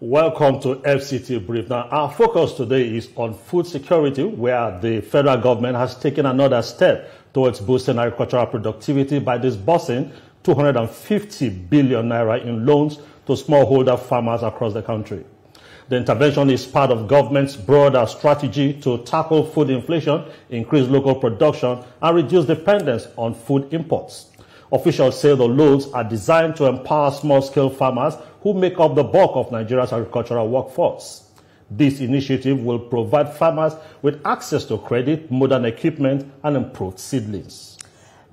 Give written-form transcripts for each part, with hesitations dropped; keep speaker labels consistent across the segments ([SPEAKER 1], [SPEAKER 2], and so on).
[SPEAKER 1] Welcome to FCT Brief. Now, our focus today is on food security, where the federal government has taken another step towards boosting agricultural productivity by disbursing 250 billion naira in loans to smallholder farmers across the country. The intervention is part of government's broader strategy to tackle food inflation, increase local production, and reduce dependence on food imports. Officials say the loans are designed to empower small-scale farmers who make up the bulk of Nigeria's agricultural workforce. This initiative will provide farmers with access to credit, modern equipment, and improved seedlings.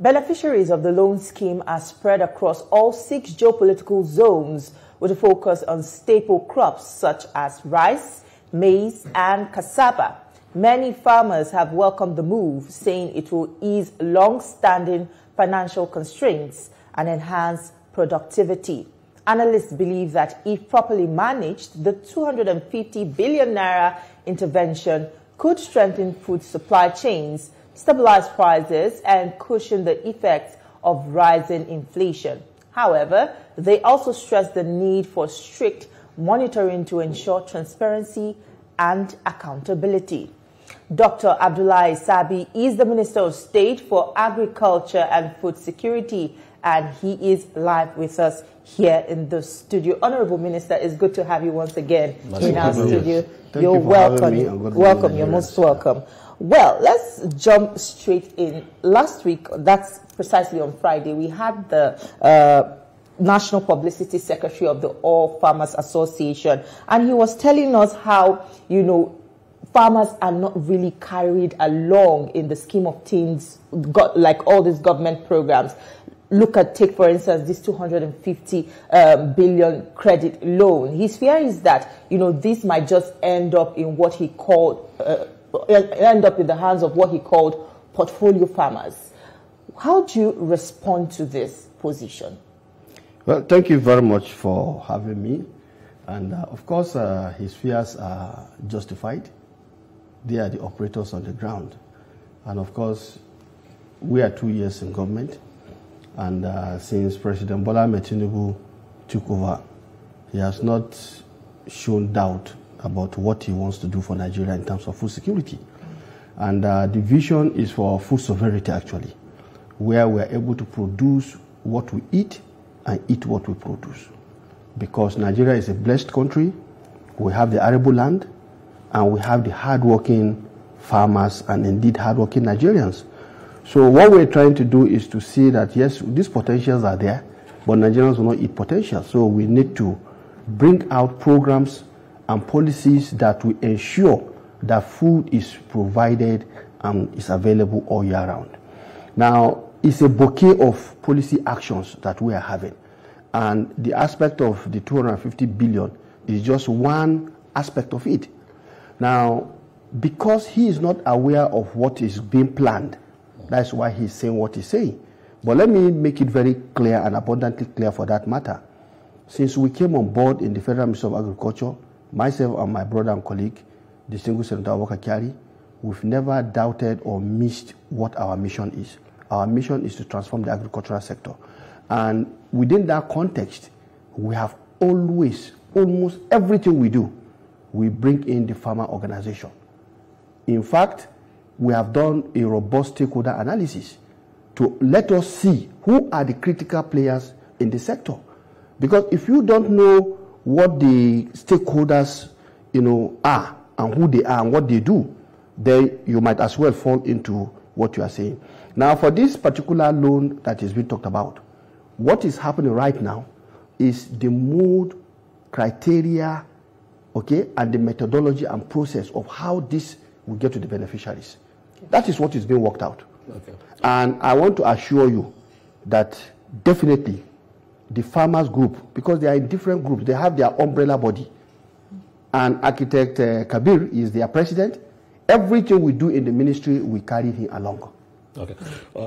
[SPEAKER 2] Beneficiaries of the loan scheme are spread across all 6 geopolitical zones with a focus on staple crops such as rice, maize, and cassava. Many farmers have welcomed the move, saying it will ease long-standing financial constraints and enhance productivity. Analysts believe that if properly managed, the 250 billion naira intervention could strengthen food supply chains, stabilize prices, and cushion the effects of rising inflation. However, they also stress the need for strict monitoring to ensure transparency and accountability. Dr. Abdullahi Sabi is the Minister of State for Agriculture and Food Security, and he is live with us here in the studio. Honorable Minister, it's good to have you once again in our studio. You're welcome. Welcome. You're most welcome. Well, let's jump straight in. Last week, that's precisely on Friday, we had the National Publicity Secretary of the All Farmers Association, and he was telling us how, farmers are not really carried along in the scheme of things, like all these government programs. Take for instance, this 250 billion credit loan. His fear is that, this might just end up in what he called, end up in the hands of what he called portfolio farmers. How do you respond to this position?
[SPEAKER 3] Well, thank you very much for having me. And of course, his fears are justified. They are the operators on the ground. And of course, we are 2 years in government. And since President Bola Ahmed Tinubu took over, he has not shown doubt about what he wants to do for Nigeria in terms of food security. And the vision is for food sovereignty, actually, where we are able to produce what we eat and eat what we produce. Because Nigeria is a blessed country, we have the arable land, and we have the hardworking farmers and indeed hardworking Nigerians. So what we're trying to do is to see that, yes, these potentials are there, but Nigerians will not eat potential. So we need to bring out programs and policies that will ensure that food is provided and is available all year round. Now, it's a bouquet of policy actions that we are having. And the aspect of the 250 billion is just one aspect of it. Now, because he is not aware of what is being planned, that's why he's saying what he's saying. But let me make it very clear and abundantly clear for that matter. Since we came on board in the Federal Ministry of Agriculture, myself and my brother and colleague, Distinguished Senator Awaka Kyari, we've never doubted or missed what our mission is. Our mission is to transform the agricultural sector. And within that context, we have always, almost everything we do, we bring in the farmer organization. In fact, we have done a robust stakeholder analysis to let us see who are the critical players in the sector. Because if you don't know what the stakeholders, are and who they are and what they do, then you might as well fall into what you are saying. Now, for this particular loan that is being talked about, what is happening right now is the mode, criteria, and the methodology and process of how this will get to the beneficiaries. That is what is being worked out. Okay. And I want to assure you that definitely the farmers group, because they are in different groups, they have their umbrella body. And Architect Kabir is their president. Everything we do in the ministry, we carry him along.
[SPEAKER 1] Okay.